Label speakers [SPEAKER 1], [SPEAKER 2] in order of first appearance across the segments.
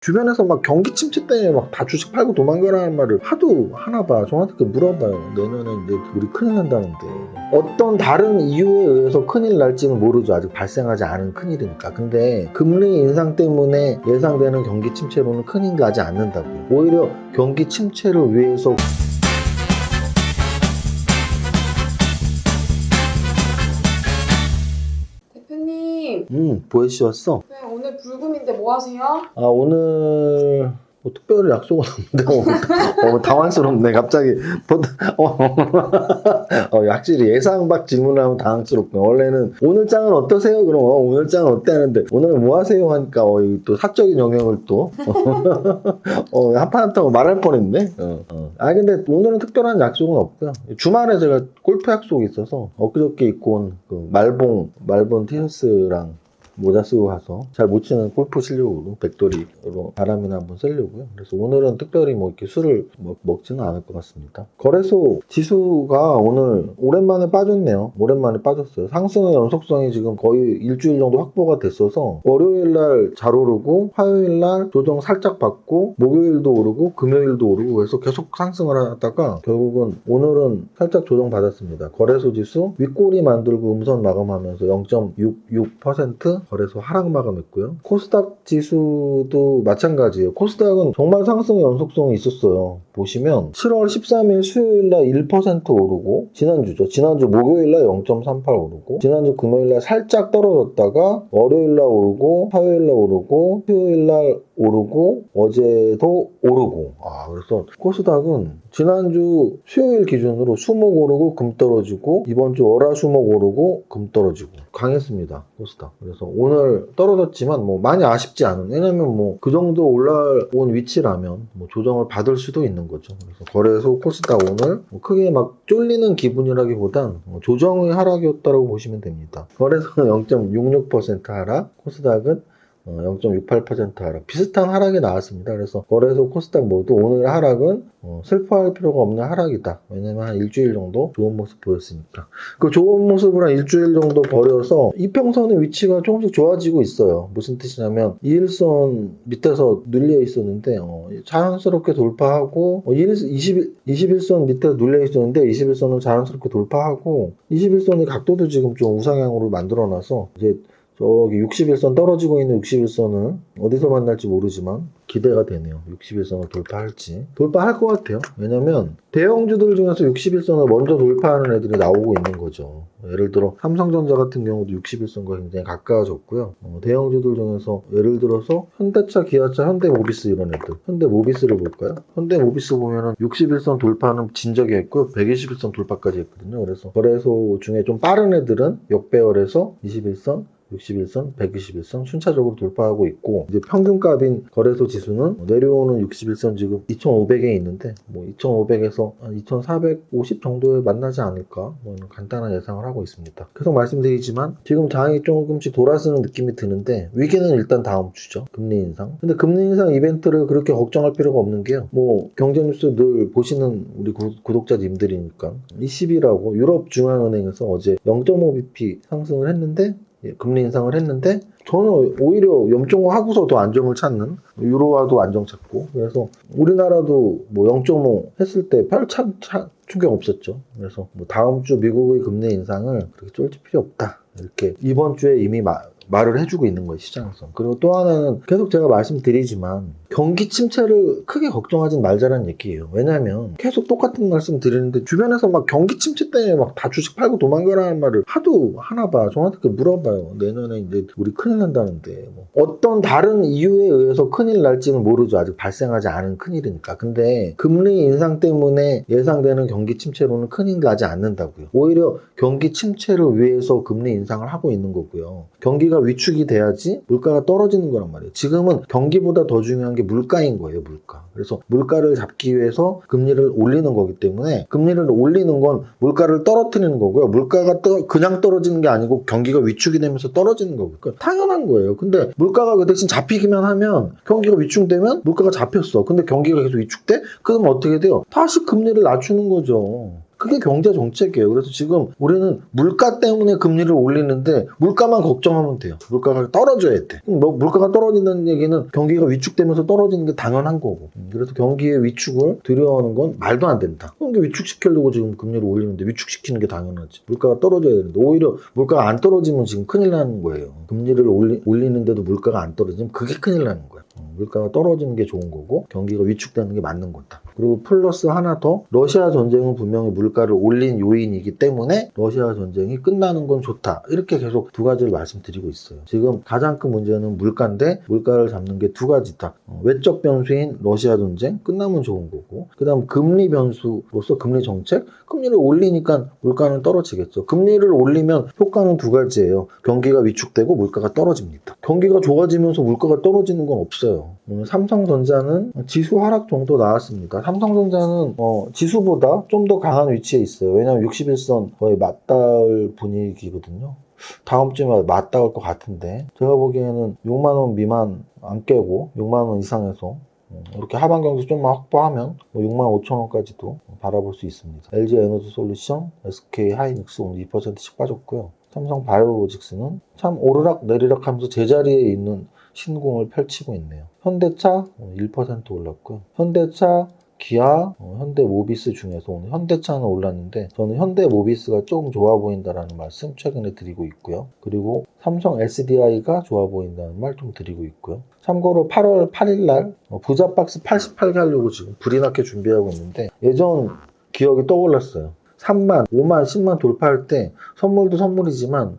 [SPEAKER 1] 주변에서 막 경기 침체 때문에 막 다 주식 팔고 도망가라는 말을 하도 하나 봐. 저한테 물어봐요. 내년에 이제 우리 큰일 난다는데. 어떤 다른 이유에 의해서 큰일 날지는 모르죠. 아직 발생하지 않은 큰일이니까. 근데 금리 인상 때문에 예상되는 경기 침체로는 큰일 나지 않는다고요. 오히려 경기 침체를 위해서
[SPEAKER 2] 대표님.
[SPEAKER 1] 보혜씨 왔어?
[SPEAKER 2] 네, 오늘 불금인데 뭐 하세요?
[SPEAKER 1] 아, 오늘 뭐 특별히 약속은 없는데 당황스럽네 갑자기. 확실히 예상 밖 질문을 하면 당황스럽구나. 원래는 오늘 장은 어떠세요? 그럼 오늘 장은 어때 하는데 오늘 뭐 하세요? 하니까 또 사적인 영역을 또 한판 타고 말할 뻔했네. 근데 오늘은 특별한 약속은 없고요. 주말에 제가 골프 약속이 있어서 엊그저께 입고 온 그 말본 티셔츠랑 모자 쓰고 가서 잘 못 치는 골프 실력으로 백돌이로 바람이나 한번 쐬려고요. 그래서 오늘은 특별히 뭐 이렇게 술을 먹지는 않을 것 같습니다. 거래소 지수가 오늘 오랜만에 빠졌네요. 오랜만에 빠졌어요. 상승의 연속성이 지금 거의 일주일 정도 확보가 됐어서 월요일날 잘 오르고 화요일날 조정 살짝 받고 목요일도 오르고 금요일도 오르고 해서 계속 상승을 하다가 결국은 오늘은 살짝 조정 받았습니다. 거래소 지수 윗꼬리 만들고 음선 마감하면서 0.66% 거래소 하락 마감했고요. 코스닥 지수도 마찬가지예요. 코스닥은 정말 상승의 연속성이 있었어요. 보시면 7월 13일 수요일날 1% 오르고 지난주 목요일날 0.38 오르고 지난주 금요일날 살짝 떨어졌다가 월요일날 오르고 화요일날 오르고 수요일날 오르고 어제도 오르고. 그래서 코스닥은 지난주 수요일 기준으로 수목 오르고 금 떨어지고 이번주 월화수목 오르고 금 떨어지고 강했습니다. 코스닥. 그래서 오늘 떨어졌지만 뭐 많이 아쉽지 않은, 왜냐면 뭐 그 정도 올라온 위치라면 뭐 조정을 받을 수도 있는 거죠. 그래서 거래소 코스닥 오늘 뭐 크게 막 쫄리는 기분이라기보단 조정의 하락이었다고 보시면 됩니다. 거래소는 0.66% 하락, 코스닥은 0.68% 하락. 비슷한 하락이 나왔습니다. 그래서 거래소 코스닥 모두 오늘 하락은 슬퍼할 필요가 없는 하락이다. 왜냐면 한 일주일 정도 좋은 모습 보였으니까. 그 좋은 모습을 한 일주일 정도 버려서 이평선의 위치가 조금씩 좋아지고 있어요. 무슨 뜻이냐면 2일선 밑에서 눌려 있었는데 자연스럽게 돌파하고 21선 밑에서 눌려 있었는데 21선을 자연스럽게 돌파하고 21선의 각도도 지금 좀 우상향으로 만들어놔서 이제 저기 61선 떨어지고 있는 61선을 어디서 만날지 모르지만 기대가 되네요. 61선을 돌파할지. 돌파할 것 같아요. 왜냐면 대형주들 중에서 61선을 먼저 돌파하는 애들이 나오고 있는 거죠. 예를 들어 삼성전자 같은 경우도 61선과 굉장히 가까워졌고요. 대형주들 중에서 예를 들어서 현대차, 기아차, 현대모비스 이런 애들. 현대모비스를 볼까요? 현대모비스 보면은 61선 돌파는 진적이 했고 121선 돌파까지 했거든요. 그래서 거래소 중에 좀 빠른 애들은 역배열에서 21선 61선, 121선 순차적으로 돌파하고 있고, 이제 평균값인 거래소 지수는 내려오는 61선 지금 2,500에 있는데, 뭐 2,500에서 한 2,450 정도에 만나지 않을까, 뭐 간단한 예상을 하고 있습니다. 계속 말씀드리지만 지금 장이 조금씩 돌아서는 느낌이 드는데 위기는 일단 다음 주죠. 금리 인상. 근데 금리 인상 이벤트를 그렇게 걱정할 필요가 없는 게요. 뭐 경제뉴스 늘 보시는 우리 구독자님들이니까 ECB라고 유럽 중앙은행에서 어제 0.5bp 상승을 했는데 금리 인상을 했는데 저는 오히려 0.5 하고서 더 안정을 찾는, 유로화도 안정 찾고, 그래서 우리나라도 뭐 0.5 했을 때 별 충격 없었죠. 그래서 뭐 다음 주 미국의 금리 인상을 그렇게 쫄지 필요 없다, 이렇게 이번 주에 이미 말을 해주고 있는 거예요, 시장에서. 그리고 또 하나는 계속 제가 말씀드리지만 경기 침체를 크게 걱정하진 말자라는 얘기예요. 왜냐면 계속 똑같은 말씀 드리는데 주변에서 막 경기 침체 때문에 막 다 주식 팔고 도망가라는 말을 하도 하나 봐. 저한테 물어봐요. 내년에 이제 우리 큰일 난다는데. 뭐. 어떤 다른 이유에 의해서 큰일 날지는 모르죠. 아직 발생하지 않은 큰일이니까. 근데 금리 인상 때문에 예상되는 경기 침체로는 큰일 나지 않는다고요. 오히려 경기 침체를 위해서 금리 인상을 하고 있는 거고요. 경기가 위축이 돼야지 물가가 떨어지는 거란 말이에요. 지금은 경기보다 더 중요한 게 물가인 거예요, 물가. 그래서 물가를 잡기 위해서 금리를 올리는 거기 때문에 금리를 올리는 건 물가를 떨어뜨리는 거고요. 물가가 그냥 떨어지는 게 아니고 경기가 위축이 되면서 떨어지는 거고요. 그러니까 당연한 거예요. 근데 물가가 그 대신 잡히기만 하면 경기가 위축되면 물가가 잡혔어. 근데 경기가 계속 위축돼? 그러면 어떻게 돼요? 다시 금리를 낮추는 거죠. 그게 경제 정책이에요. 그래서 지금 우리는 물가 때문에 금리를 올리는데 물가만 걱정하면 돼요. 물가가 떨어져야 돼. 뭐 물가가 떨어진다는 얘기는 경기가 위축되면서 떨어지는 게 당연한 거고. 그래서 경기의 위축을 두려워하는 건 말도 안 된다. 경기 위축시키려고 지금 금리를 올리는데 위축시키는 게 당연하지. 물가가 떨어져야 되는데 오히려 물가가 안 떨어지면 지금 큰일 나는 거예요. 금리를 올리는데도 물가가 안 떨어지면 그게 큰일 나는 거예요. 물가가 떨어지는 게 좋은 거고 경기가 위축되는 게 맞는 거다. 그리고 플러스 하나 더, 러시아 전쟁은 분명히 물가를 올린 요인이기 때문에 러시아 전쟁이 끝나는 건 좋다. 이렇게 계속 두 가지를 말씀드리고 있어요. 지금 가장 큰 문제는 물가인데 물가를 잡는 게 두 가지다. 외적 변수인 러시아 전쟁 끝나면 좋은 거고, 그 다음 금리 변수로서 금리 정책, 금리를 올리니까 물가는 떨어지겠죠. 금리를 올리면 효과는 두 가지예요. 경기가 위축되고 물가가 떨어집니다. 경기가 좋아지면서 물가가 떨어지는 건 없어요. 오늘 삼성전자는 지수 하락 정도 나왔습니다. 삼성전자는 지수보다 좀 더 강한 위치에 있어요. 왜냐하면 61선 거의 맞닿을 분위기거든요. 다음 주에 맞닿을 것 같은데, 제가 보기에는 6만원 미만 안 깨고 6만원 이상에서 이렇게 하반 경기 좀만 확보하면 6만 5천원까지도 바라볼 수 있습니다. LG 에너지 솔루션, SK 하이닉스 오늘 2%씩 빠졌고요. 삼성 바이오로직스는 참 오르락 내리락 하면서 제자리에 있는 신공을 펼치고 있네요. 현대차 1% 올랐고요. 현대차, 기아, 현대모비스 중에서 오늘 현대차는 올랐는데 저는 현대모비스가 조금 좋아 보인다라는 말씀 최근에 드리고 있고요. 그리고 삼성 SDI가 좋아 보인다는 말 좀 드리고 있고요. 참고로 8월 8일 날 부자박스 88개 하려고 지금 불이 나게 준비하고 있는데, 예전 기억이 떠올랐어요. 3만, 5만, 10만 돌파할 때 선물도 선물이지만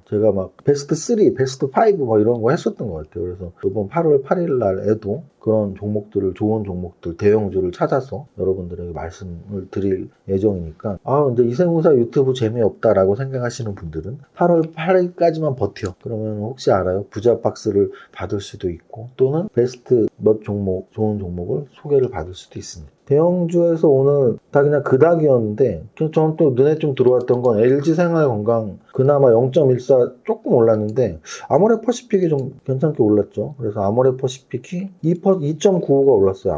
[SPEAKER 1] 제가 막 베스트 3, 베스트 5 막 이런 거 했었던 것 같아요. 그래서 이번 8월 8일 날에도 그런 종목들을, 좋은 종목들, 대형주를 찾아서 여러분들에게 말씀을 드릴 예정이니까, 근데 이세무사 유튜브 재미없다라고 생각하시는 분들은 8월 8일까지만 버텨. 그러면 혹시 알아요? 부자 박스를 받을 수도 있고, 또는 베스트 몇 종목, 좋은 종목을 소개를 받을 수도 있습니다. 대형주에서 오늘 다 그냥 그닥이었는데, 저는 또 눈에 좀 들어왔던 건 LG생활건강 그나마 0.14 조금 올랐는데, 아모레퍼시픽이 좀 괜찮게 올랐죠. 그래서 아모레퍼시픽이 2.95가 올랐어요.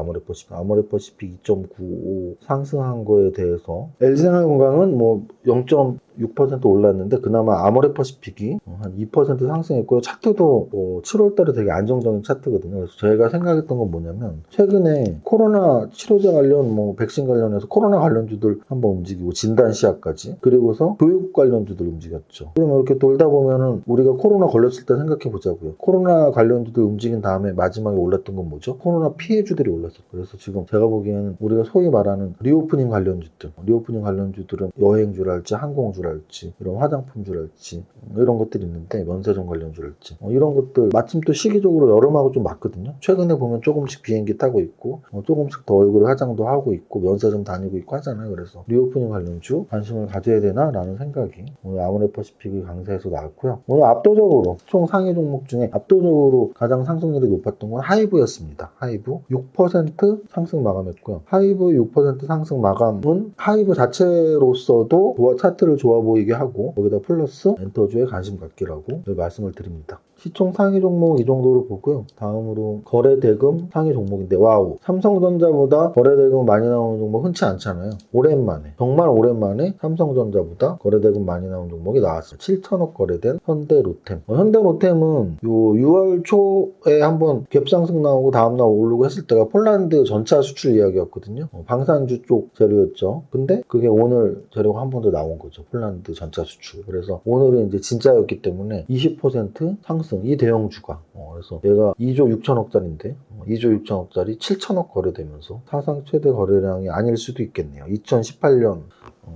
[SPEAKER 1] 아모레퍼시픽 2.95 상승한 거에 대해서 LG생활건강은 뭐 0.6% 올랐는데 그나마 아모레퍼시픽이 한 2% 상승했고요. 차트도 7월달에 되게 안정적인 차트거든요. 그래서 제가 생각했던 건 뭐냐면, 최근에 코로나 치료제 관련, 백신 관련해서 코로나 관련주들 한번 움직이고, 진단시약까지, 그리고서 교육 관련주들 움직였죠. 그러면 이렇게 돌다 보면은 우리가 코로나 걸렸을 때 생각해 보자고요. 코로나 관련주들 움직인 다음에 마지막에 올랐던 건 뭐죠? 코로나 피해주들이 올랐어요. 그래서 지금 제가 보기에는 우리가 소위 말하는 리오프닝 관련주들은 여행주랄지 항공주랄지 이런 화장품주랄지 이런 것들이 있는데, 면세점 관련주랄지 이런 것들 마침 또 시기적으로 여름하고 좀 맞거든요. 최근에 보면 조금씩 비행기 타고 있고 조금씩 더 얼굴에 화장도 하고 있고 면세점 다니고 있고 하잖아요. 그래서 리오프닝 관련주 관심을 가져야 되나 라는 생각이 오늘 아모레퍼시픽의 강세에서 나왔고요. 오늘 압도적으로 총 상위 종목 중에 압도적으로 가장 상승률이 높았던 건 하이브였습니다. 하이브 6% 상승 마감했고요. 하이브 6% 상승 마감은 하이브 자체로서도 차트를 좋아 보이게 하고, 거기다 플러스 엔터주에 관심 갖기라고 말씀을 드립니다. 시총 상위 종목 이 정도로 보고요. 다음으로 거래대금 상위 종목인데, 와우, 삼성전자보다 거래대금 많이 나오는 종목 흔치 않잖아요. 오랜만에, 정말 오랜만에 삼성전자보다 거래대금 많이 나오는 종목이 나왔어요. 7천억 거래된 현대로템. 현대로템은 6월 초에 한번 갭상승 나오고 다음날 오르고 했을 때가 폴란드 전차 수출 이야기였거든요. 방산주 쪽 재료였죠. 근데 그게 오늘 재료가 한 번 더 나온 거죠. 폴란드 전차 수출. 그래서 오늘은 이제 진짜였기 때문에 20% 상승, 이 대형주가. 그래서 얘가 2조 6천억짜리인데 2조 6천억짜리 7천억 거래되면서 사상 최대 거래량이 아닐 수도 있겠네요.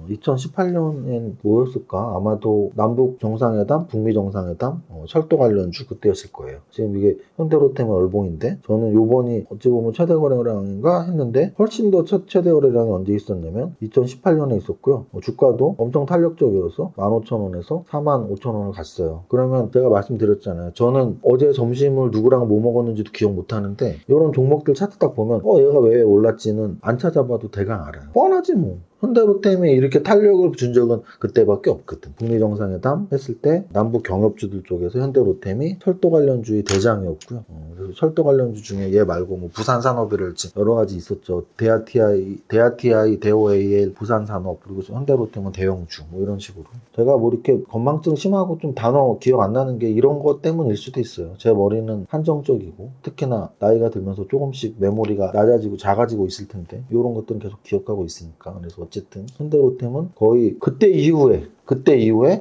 [SPEAKER 1] 2018년엔 뭐였을까? 아마도 남북 정상회담, 북미 정상회담, 철도 관련주 그때였을 거예요. 지금 이게 현대로템의 얼봉인데, 저는 요번이 어찌 보면 최대 거래량인가 했는데, 훨씬 더 최대 거래량이 언제 있었냐면 2018년에 있었고요. 주가도 엄청 탄력적이어서 15,000원에서 45,000원을 갔어요. 그러면 제가 말씀드렸잖아요. 저는 어제 점심을 누구랑 뭐 먹었는지도 기억 못 하는데, 이런 종목들 차트 딱 보면 얘가 왜 올랐지는 안 찾아봐도 대강 알아요. 뻔하지 뭐. 현대로템이 이렇게 탄력을 준 적은 그때밖에 없거든. 북미 정상회담 했을 때 남북 경협주들 쪽에서 현대로템이 철도 관련주의 대장이었고요. 그래서 철도 관련주 중에 얘 말고 뭐 부산산업이랄지 여러 가지 있었죠. 대아TI, 대오AL, 부산산업, 그리고 현대로템은 대형주 뭐 이런 식으로. 제가 뭐 이렇게 건망증 심하고 좀 단어 기억 안 나는 게 이런 것 때문일 수도 있어요. 제 머리는 한정적이고 특히나 나이가 들면서 조금씩 메모리가 낮아지고 작아지고 있을 텐데 이런 것들은 계속 기억하고 있으니까. 그래서 어쨌든 현대로템은 거의 그때 이후에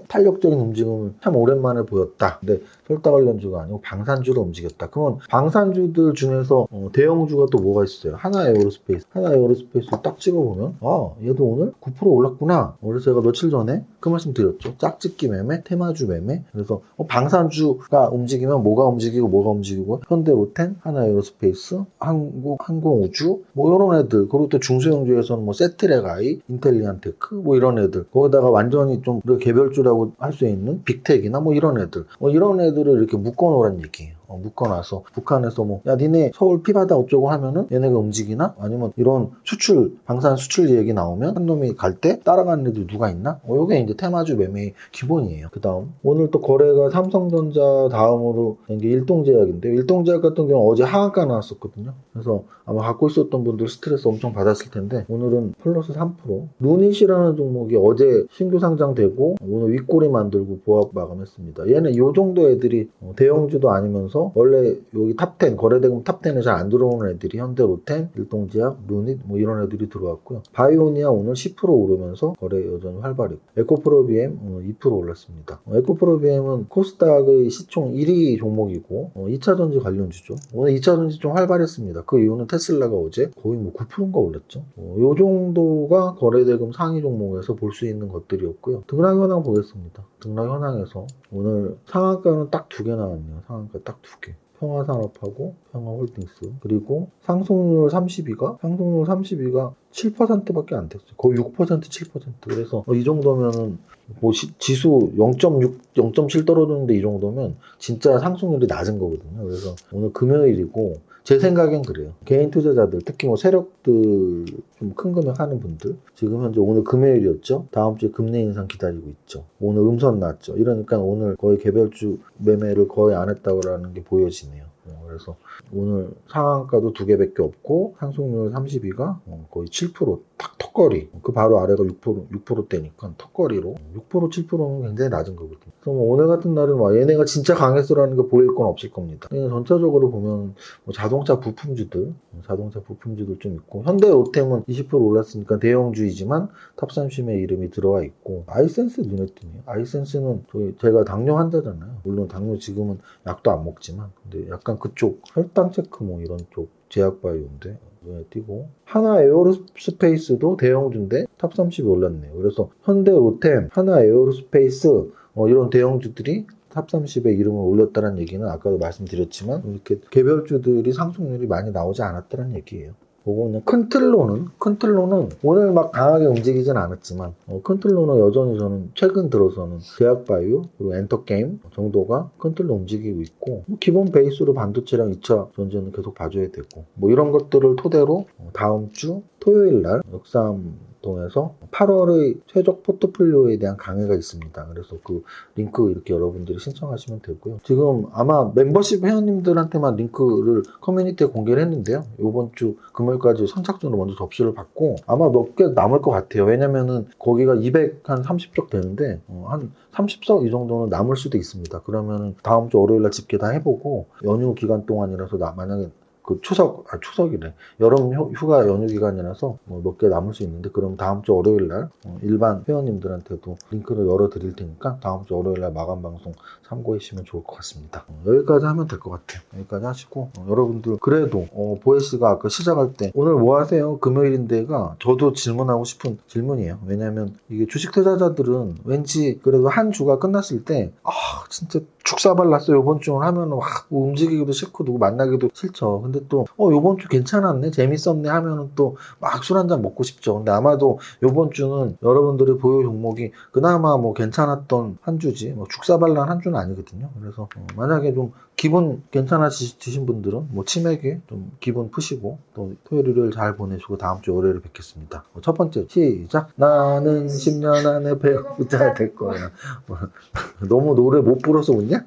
[SPEAKER 1] 탄력적인 움직임을 참 오랜만에 보였다. 근데 철도 관련주가 아니고 방산주로 움직였다. 그러면 방산주들 중에서 대형주가 또 뭐가 있어요? 하나에어로스페이스를 딱 찍어보면 얘도 오늘 9% 올랐구나. 그래서 제가 며칠 전에 그 말씀 드렸죠. 짝짓기 매매, 테마주 매매. 그래서 방산주가 움직이면 뭐가 움직이고 현대로템, 하나에어로스페이스, 항공우주 뭐 이런 애들. 그리고 또 중소형주에서는 뭐 세트레가이, 인텔리안테크 뭐 이런 애들. 거기다가 완전히 좀 개별주라고 할 수 있는 빅텍이나 뭐 이런 애들. 이런 애들을 이렇게 묶어놓으란 얘기예요. 묶어놔서 북한에서 뭐 야 니네 서울 피바다 어쩌고 하면은 얘네가 움직이나? 아니면 이런 방산 수출 얘기 나오면 한 놈이 갈 때 따라가는 애들 누가 있나? 요게 이제 테마주 매매의 기본이에요. 그 다음 오늘 또 거래가 삼성전자 다음으로 된 게 일동제약인데요. 일동제약 같은 경우는 어제 하한가 나왔었거든요. 그래서 아마 갖고 있었던 분들 스트레스 엄청 받았을 텐데 오늘은 플러스 3%. 루닛이라는 종목이 어제 신규 상장되고 오늘 윗꼬리 만들고 보합 마감했습니다. 얘는 요 정도 애들이 대형주도 아니면서 원래 여기 탑10 거래대금 탑10에 잘 안 들어오는 애들이 현대로템, 일동제약, 루닛 뭐 이런 애들이 들어왔고요. 바이오니아 오늘 10% 오르면서 거래 여전히 활발했고 에코프로비엠 오늘 2% 올랐습니다. 에코프로비엠은 코스닥의 시총 1위 종목이고 2차전지 관련주죠. 오늘 2차전지 좀 활발했습니다. 그 이유는 테슬라가 어제 거의 뭐 9%인가 올랐죠. 이 정도가 거래대금 상위 종목에서 볼 수 있는 것들이었고요. 등락 현황 보겠습니다. 등락 현황에서 오늘 상한가는 딱 2개 나왔네요. 상한가 딱 2개. 평화산업하고 평화홀딩스. 그리고 상승률 32가 7%밖에 안 됐어요. 거의 6%, 7%. 그래서 이 정도면은 뭐 지수 0.6, 0.7 떨어졌는데 이 정도면 진짜 상승률이 낮은 거거든요. 그래서 오늘 금요일이고 제 생각엔 그래요. 개인 투자자들, 특히 뭐 세력들 좀 큰 금액 하는 분들 지금 현재 오늘 금요일이었죠. 다음 주에 금리 인상 기다리고 있죠. 오늘 음선 났죠. 이러니까 오늘 거의 개별주 매매를 거의 안 했다라는 게 보여지네요. 그래서 오늘 상한가도 2개밖에 없고 상승률 32가 거의 7%, 딱 턱걸이. 그 바로 아래가 6%대니까 턱걸이로 6%, 7%는 굉장히 낮은 거거든요. 그래서 뭐 오늘 같은 날은 얘네가 진짜 강했어라는 게 보일 건 없을 겁니다. 전체적으로 보면 뭐 자동차 부품주들 좀 있고 현대로템은 20% 올랐으니까 대형주이지만 탑30에 이름이 들어와 있고 아이센스 눈에 띄네요. 아이센스는 제가 당뇨 환자잖아요. 물론 당뇨 지금은 약도 안 먹지만 근데 약간 그쪽 혈당 체크 뭐 이런 쪽 제약바이오인데 눈에 띄고 하나에어로스페이스도 대형주인데 탑30에 올랐네요. 그래서 현대로템, 하나에어로스페이스 이런 대형주들이 탑30에 이름을 올렸다는 얘기는 아까도 말씀드렸지만 이렇게 개별주들이 상승률이 많이 나오지 않았다는 얘기예요. 그거는 큰 틀로는 오늘 막 강하게 움직이진 않았지만 큰 틀로는 여전히 저는 최근 들어서는 제약바이오 그리고 엔터게임 정도가 큰 틀로 움직이고 있고 기본 베이스로 반도체랑 2차 전지는 계속 봐줘야 되고 뭐 이런 것들을 토대로 다음 주 토요일 날 역삼동에서 8월의 최적 포트폴리오에 대한 강의가 있습니다. 그래서 그 링크 이렇게 여러분들이 신청하시면 되고요. 지금 아마 멤버십 회원님들한테만 링크를 커뮤니티에 공개를 했는데요. 이번 주 금요일까지 선착순으로 먼저 접수를 받고 아마 몇 개 남을 것 같아요. 왜냐면은 거기가 230석 되는데 한 30석 이 정도는 남을 수도 있습니다. 그러면은 다음 주 월요일 날 집계 다 해보고 연휴 기간 동안이라서 만약에 그 추석이래. 여름 휴가 연휴 기간이라서 몇 개 남을 수 있는데 그럼 다음 주 월요일 날 일반 회원님들한테도 링크를 열어드릴 테니까 다음 주 월요일 날 마감 방송 참고해 주시면 좋을 것 같습니다. 여기까지 하면 될 것 같아요. 여기까지 하시고 여러분들 그래도 보혜씨가 아까 시작할 때 오늘 뭐 하세요? 금요일인데가 저도 질문하고 싶은 질문이에요. 왜냐면 이게 주식 투자자들은 왠지 그래도 한 주가 끝났을 때 진짜 축사 발랐어 요번 주는 하면은 막 움직이기도 싫고 누구 만나기도 싫죠. 근데 또 요번 주 괜찮았네 재밌었네 하면은 또 막 술 한잔 먹고 싶죠. 근데 아마도 요번 주는 여러분들의 보유 종목이 그나마 뭐 괜찮았던 한 주지 뭐 축사 발란 한 주는 아니거든요. 그래서 만약에 좀 기분 괜찮아지신 분들은 뭐 치맥에 좀 기분 푸시고 또 토요일 일요일 잘 보내시고 다음 주 월요일에 뵙겠습니다. 첫 번째 시작. 나는 10년 안에 배우자 될 거야. 너무 노래 못 불어서 웃냐?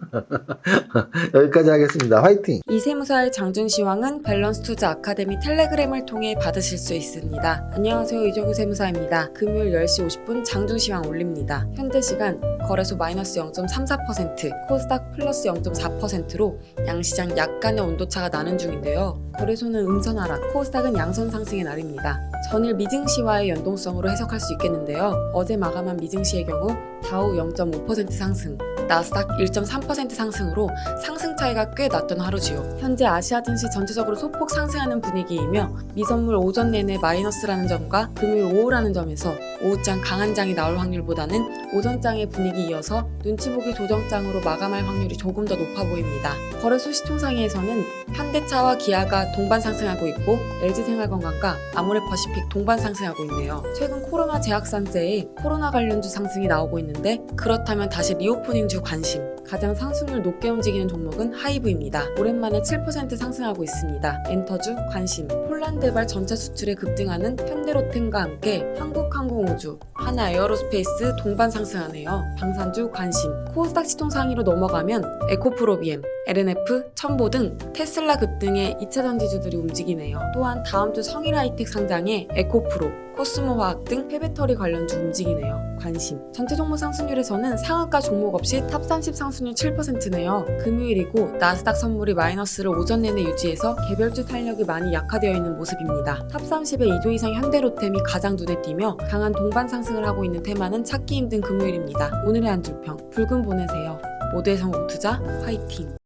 [SPEAKER 1] 여기까지 하겠습니다. 화이팅!
[SPEAKER 2] 이세무사의 장준시황은 밸런스 투자 아카데미 텔레그램을 통해 받으실 수 있습니다. 안녕하세요. 이정우 세무사입니다. 금요일 10시 50분 장준시황 올립니다. 현재 시간 거래소 마이너스 0.34%, 코스닥 플러스 0.4%로 양시장 약간의 온도차가 나는 중인데요. 거래소는 음선하락, 코스닥은 양선 상승의 날입니다. 전일 미증시와의 연동성으로 해석할 수 있겠는데요. 어제 마감한 미증시의 경우 다우 0.5% 상승, 나스닥 1.3% 상승으로 상승 차이가 꽤 났던 하루지요. 현재 아시아 증시 전체적으로 소폭 상승하는 분위기이며 미선물 오전 내내 마이너스라는 점과 금요일 오후라는 점에서 오후장 강한 장이 나올 확률보다는 오전장의 분위기 이어서 눈치보기 조정장으로 마감할 확률이 조금 더 높아 보입니다. 거래소 시총상위에서는 현대차와 기아가 동반 상승하고 있고 LG생활건강과 아모레퍼시픽 동반 상승하고 있네요. 최근 코로나 재확산세에 코로나 관련주 상승이 나오고 있는데 그렇다면 다시 리오프닝주 관심, 가장 상승률 높게 움직이는 종목은 하이브입니다. 오랜만에 7% 상승하고 있습니다. 엔터주 관심, 폴란드발 전차 수출에 급등하는 현대로템과 함께 한국항공우주, 하나에어로스페이스 동반 상승하네요. 방산주 관심, 코스닥 시총 상위로 넘어가면 에코프로비엠, LNF, 첨보 등 테슬라 급등의 2차 전지주들이 움직이네요. 또한 다음 주 성일하이텍 상장에 에코프로, 코스모화학 등 폐배터리 관련주 움직이네요. 관심. 전체 종목 상승률에서는 상한가 종목 없이 탑30 상승률 7%네요. 금요일이고 나스닥 선물이 마이너스를 오전 내내 유지해서 개별주 탄력이 많이 약화되어 있는 모습입니다. 탑30에 2조 이상 현대로템이 가장 눈에 띄며 강한 동반 상승을 하고 있는 테마는 찾기 힘든 금요일입니다. 오늘의 한 줄평. 붉은 보내세요. 모두의 성공 투자 화이팅!